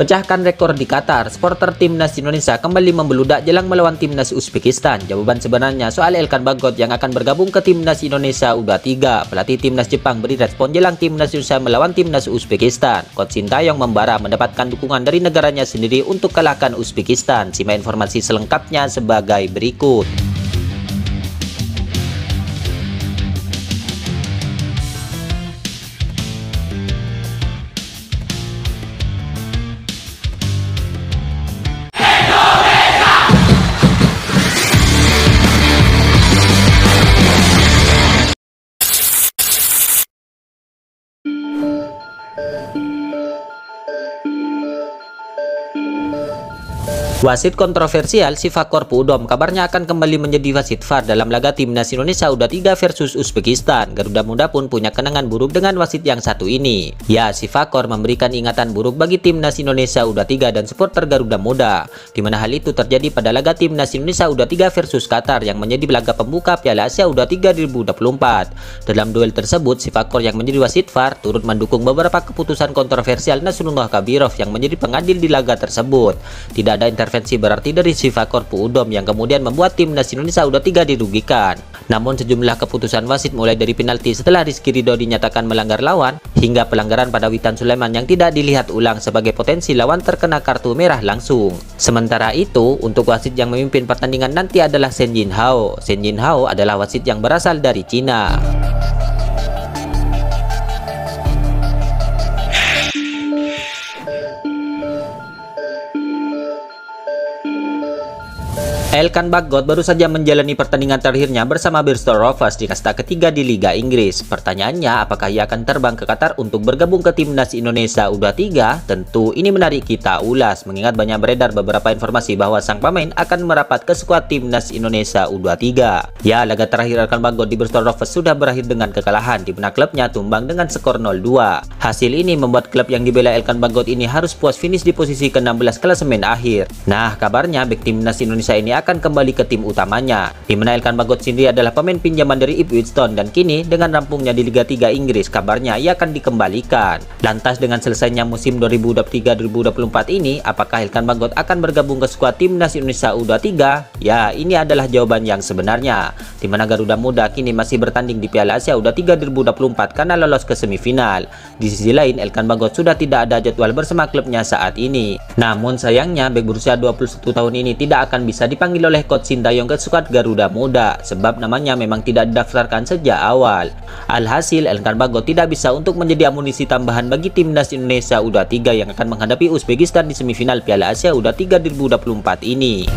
Pecahkan rekor di Qatar, supporter timnas Indonesia kembali membeludak jelang melawan timnas Uzbekistan. Jawaban sebenarnya soal Elkan Bagot yang akan bergabung ke timnas Indonesia U23. Pelatih timnas Jepang beri respon jelang timnas Indonesia melawan timnas Uzbekistan. Coach Sintayong membara mendapatkan dukungan dari negaranya sendiri untuk kalahkan Uzbekistan. Simak informasi selengkapnya sebagai berikut. Wasit kontroversial Shifakor Pudom kabarnya akan kembali menjadi wasit VAR dalam laga timnas Indonesia U23 versus Uzbekistan. Garuda Muda pun punya kenangan buruk dengan wasit yang satu ini. Ya, Shifakor memberikan ingatan buruk bagi timnas Indonesia U23 dan supporter Garuda Muda, di mana hal itu terjadi pada laga timnas Indonesia U23 versus Qatar yang menjadi laga pembuka Piala Asia U23 2024. Dalam duel tersebut, Shifakor yang menjadi wasit VAR turut mendukung beberapa keputusan kontroversial Nasrullah Kabirov yang menjadi pengadil di laga tersebut. Tidak ada intervensi berarti dari Shifakor Pudom yang kemudian membuat timnas Indonesia U23 dirugikan. Namun sejumlah keputusan wasit mulai dari penalti setelah Rizky Ridho dinyatakan melanggar lawan hingga pelanggaran pada Witan Sulaiman yang tidak dilihat ulang sebagai potensi lawan terkena kartu merah langsung. Sementara itu, untuk wasit yang memimpin pertandingan nanti adalah Shen Jinhao. Shen Jinhao adalah wasit yang berasal dari Cina. Elkan Bagot baru saja menjalani pertandingan terakhirnya bersama Bristol Rovers di kasta ketiga di Liga Inggris. Pertanyaannya, apakah ia akan terbang ke Qatar untuk bergabung ke timnas Indonesia U23? Tentu ini menarik kita ulas, mengingat banyak beredar beberapa informasi bahwa sang pemain akan merapat ke skuad timnas Indonesia U23. Ya, laga terakhir Elkan Bagot di Bristol Rovers sudah berakhir dengan kekalahan, di mana klubnya tumbang dengan skor 0-2. Hasil ini membuat klub yang dibela Elkan Bagot ini harus puas finish di posisi ke-16 klasemen akhir. Nah, kabarnya bek timnas Indonesia ini akan kembali ke tim utamanya, di mana Elkan Bagot sendiri adalah pemain pinjaman dari Ipswich Town dan kini dengan rampungnya di Liga 3 Inggris kabarnya ia akan dikembalikan. Lantas dengan selesainya musim 2023-2024 ini, apakah Elkan Bagot akan bergabung ke skuad timnas Indonesia U23? Ya, ini adalah jawaban yang sebenarnya, di mana Garuda Muda kini masih bertanding di Piala Asia U23 2024 karena lolos ke semifinal. Di sisi lain, Elkan Bagot sudah tidak ada jadwal bersama klubnya saat ini. Namun sayangnya bek berusia 21 tahun ini tidak akan bisa dipanggil oleh Coach Sintayong ke skuad Garuda Muda sebab namanya memang tidak didaftarkan sejak awal. Alhasil, Elkan Bagot tidak bisa untuk menjadi amunisi tambahan bagi timnas Indonesia U23 yang akan menghadapi Uzbekistan di semifinal Piala Asia U23 2024 ini.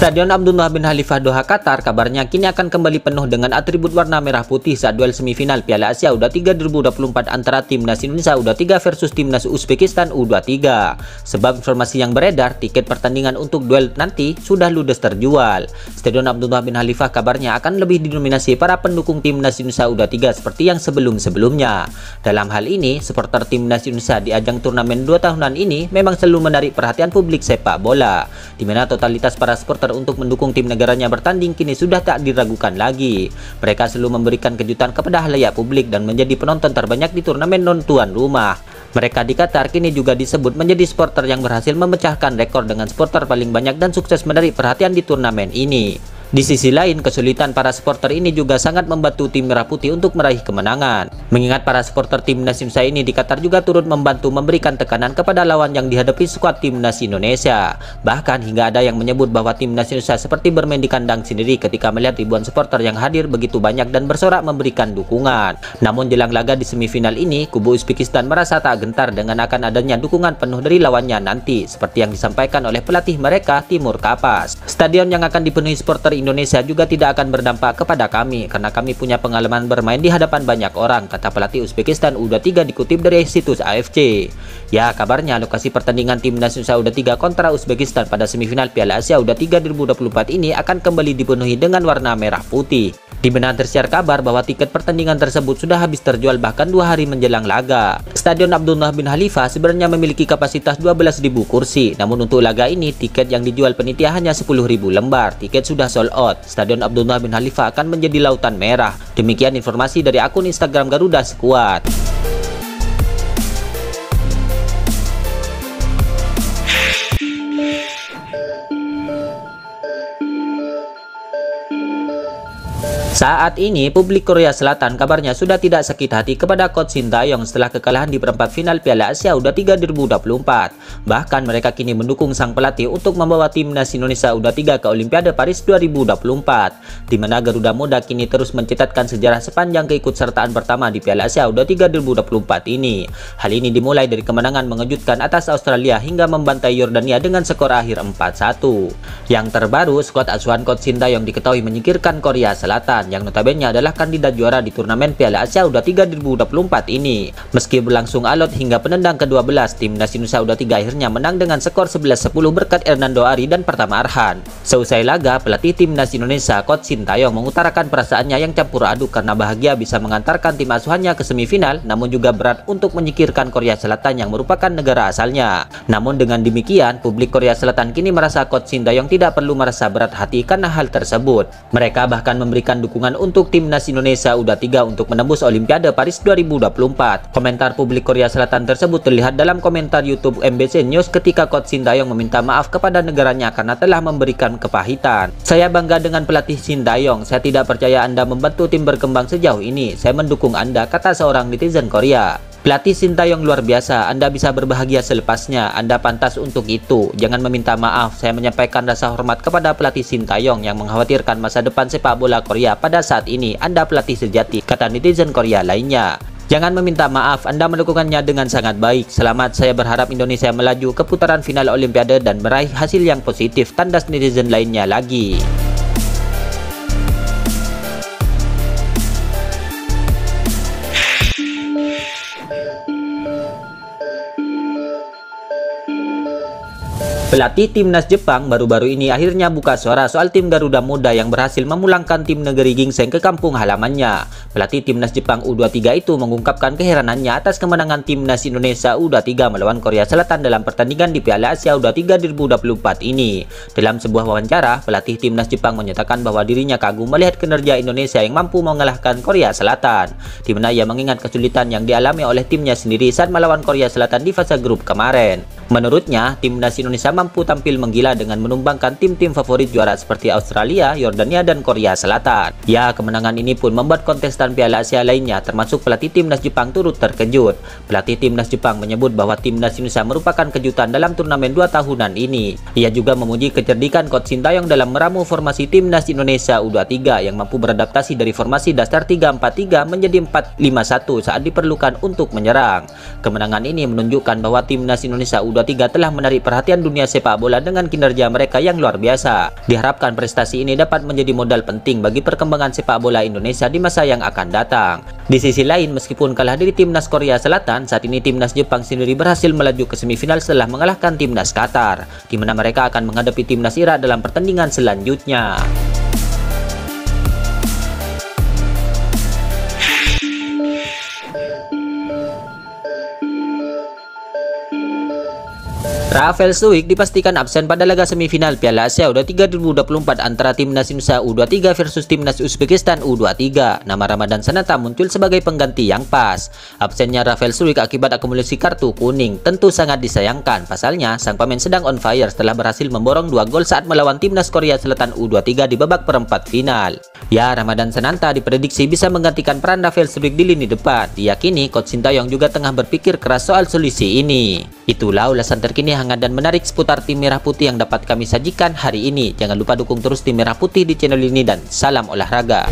Stadion Abdullah bin Khalifah Doha Qatar kabarnya kini akan kembali penuh dengan atribut warna merah putih saat duel semifinal Piala Asia U23 2024 antara timnas Indonesia U23 versus timnas Uzbekistan U23. Sebab informasi yang beredar, tiket pertandingan untuk duel nanti sudah ludes terjual. Stadion Abdullah bin Khalifah kabarnya akan lebih didominasi para pendukung timnas Indonesia U23 seperti yang sebelum-sebelumnya. Dalam hal ini, supporter timnas Indonesia di ajang turnamen 2 tahunan ini memang selalu menarik perhatian publik sepak bola, di mana totalitas para supporter untuk mendukung tim negaranya bertanding kini sudah tak diragukan lagi. Mereka selalu memberikan kejutan kepada halayak publik dan menjadi penonton terbanyak di turnamen non-tuan rumah. Mereka di Qatar kini juga disebut menjadi supporter yang berhasil memecahkan rekor dengan supporter paling banyak dan sukses menarik perhatian di turnamen ini. Di sisi lain, kesulitan para supporter ini juga sangat membantu tim Merah Putih untuk meraih kemenangan. Mengingat para supporter timnas Indonesia ini di Qatar juga turut membantu memberikan tekanan kepada lawan yang dihadapi skuad timnas Indonesia. Bahkan hingga ada yang menyebut bahwa timnas Indonesia seperti bermain di kandang sendiri ketika melihat ribuan supporter yang hadir begitu banyak dan bersorak memberikan dukungan. Namun jelang laga di semifinal ini, kubu Uzbekistan merasa tak gentar dengan akan adanya dukungan penuh dari lawannya nanti, seperti yang disampaikan oleh pelatih mereka, Timur Kapas. Stadion yang akan dipenuhi supporter Indonesia juga tidak akan berdampak kepada kami karena kami punya pengalaman bermain di hadapan banyak orang, kata pelatih Uzbekistan U23 dikutip dari situs AFC. Ya, kabarnya lokasi pertandingan timnas Indonesia U23 kontra Uzbekistan pada semifinal Piala Asia U23 2024 ini akan kembali dipenuhi dengan warna merah putih. Di mana tersiar kabar bahwa tiket pertandingan tersebut sudah habis terjual bahkan 2 hari menjelang laga. Stadion Abdullah bin Khalifah sebenarnya memiliki kapasitas 12.000 kursi, namun untuk laga ini tiket yang dijual penitia hanya 10.000 lembar. Tiket sudah sold out. Stadion Abdullah bin Khalifah akan menjadi lautan merah. Demikian informasi dari akun Instagram Garuda Squad. Saat ini, publik Korea Selatan kabarnya sudah tidak sakit hati kepada coach Shin Tae-yong setelah kekalahan di perempat final Piala Asia U23 2024. Bahkan mereka kini mendukung sang pelatih untuk membawa timnas Indonesia U23 ke Olimpiade Paris 2024, di mana Garuda Muda kini terus mencatatkan sejarah sepanjang keikutsertaan pertama di Piala Asia U23 2024 ini. Hal ini dimulai dari kemenangan mengejutkan atas Australia hingga membantai Yordania dengan skor akhir 4-1. Yang terbaru, skuad asuhan coach Shin Tae-yong diketahui menyingkirkan Korea Selatan, yang notabene adalah kandidat juara di turnamen Piala Asia U23 2024 ini. Meski berlangsung alot hingga penendang ke-12, timnas Indonesia U23 akhirnya menang dengan skor 11-10 berkat Hernando Ari dan Pratama Arhan. Seusai laga, pelatih timnas Indonesia coach Shin Tae-yong mengutarakan perasaannya yang campur aduk karena bahagia bisa mengantarkan tim asuhannya ke semifinal, namun juga berat untuk menyingkirkan Korea Selatan yang merupakan negara asalnya. Namun dengan demikian, publik Korea Selatan kini merasa coach Shin Tae-yong tidak perlu merasa berat hati karena hal tersebut. Mereka bahkan memberikan dukungan untuk timnas Indonesia U23 untuk menembus Olimpiade Paris 2024. Komentar publik Korea Selatan tersebut terlihat dalam komentar YouTube MBC News ketika coach Shin Tae-yong meminta maaf kepada negaranya karena telah memberikan kepahitan. "Saya bangga dengan pelatih Shin Tae-yong. Saya tidak percaya Anda membantu tim berkembang sejauh ini. Saya mendukung Anda," kata seorang netizen Korea. "Pelatih Shin Tae-yong luar biasa. Anda bisa berbahagia selepasnya. Anda pantas untuk itu. Jangan meminta maaf. Saya menyampaikan rasa hormat kepada pelatih Shin Tae-yong yang mengkhawatirkan masa depan sepak bola Korea pada saat ini. Anda pelatih sejati," kata netizen Korea lainnya. "Jangan meminta maaf, Anda melakukannya dengan sangat baik. Selamat, saya berharap Indonesia melaju ke putaran final Olimpiade dan meraih hasil yang positif," tandas netizen lainnya lagi. Pelatih timnas Jepang baru-baru ini akhirnya buka suara soal tim Garuda Muda yang berhasil memulangkan tim negeri gingseng ke kampung halamannya. Pelatih timnas Jepang U23 itu mengungkapkan keheranannya atas kemenangan timnas Indonesia U23 melawan Korea Selatan dalam pertandingan di Piala Asia U23 2024 ini. Dalam sebuah wawancara, pelatih timnas Jepang menyatakan bahwa dirinya kagum melihat kinerja Indonesia yang mampu mengalahkan Korea Selatan, di mana ia mengingat kesulitan yang dialami oleh timnya sendiri saat melawan Korea Selatan di fase grup kemarin. Menurutnya, timnas Indonesia mampu tampil menggila dengan menumbangkan tim-tim favorit juara seperti Australia, Yordania, dan Korea Selatan. Ya, kemenangan ini pun membuat kontestan Piala Asia lainnya, termasuk pelatih timnas Jepang, turut terkejut. Pelatih timnas Jepang menyebut bahwa timnas Indonesia merupakan kejutan dalam turnamen 2 tahunan ini. Ia juga memuji kecerdikan coach Shin Tae-yong dalam meramu formasi timnas Indonesia U23 yang mampu beradaptasi dari formasi dasar 3-4-3 menjadi 4-5-1 saat diperlukan untuk menyerang. Kemenangan ini menunjukkan bahwa timnas Indonesia U23 telah menarik perhatian dunia sepak bola dengan kinerja mereka yang luar biasa. Diharapkan prestasi ini dapat menjadi modal penting bagi perkembangan sepak bola Indonesia di masa yang akan datang. Di sisi lain, meskipun kalah dari timnas Korea Selatan, saat ini timnas Jepang sendiri berhasil melaju ke semifinal setelah mengalahkan timnas Qatar, di mana mereka akan menghadapi timnas Irak dalam pertandingan selanjutnya. Rafael Struijk dipastikan absen pada laga semifinal Piala Asia U23 2024 antara timnas Indonesia U23 versus timnas Uzbekistan U23. Nama Ramadan Sananta muncul sebagai pengganti yang pas. Absennya Rafael Struijk akibat akumulasi kartu kuning tentu sangat disayangkan. Pasalnya, sang pemain sedang on fire setelah berhasil memborong 2 gol saat melawan timnas Korea Selatan U23 di babak perempat final. Ya, Ramadan Sananta diprediksi bisa menggantikan peran Rafael Struijk di lini depan. Diyakini coach Shin Tae-yong juga tengah berpikir keras soal solusi ini. Itulah ulasan terkini hangat dan menarik seputar tim Merah Putih yang dapat kami sajikan hari ini. Jangan lupa dukung terus tim Merah Putih di channel ini dan salam olahraga.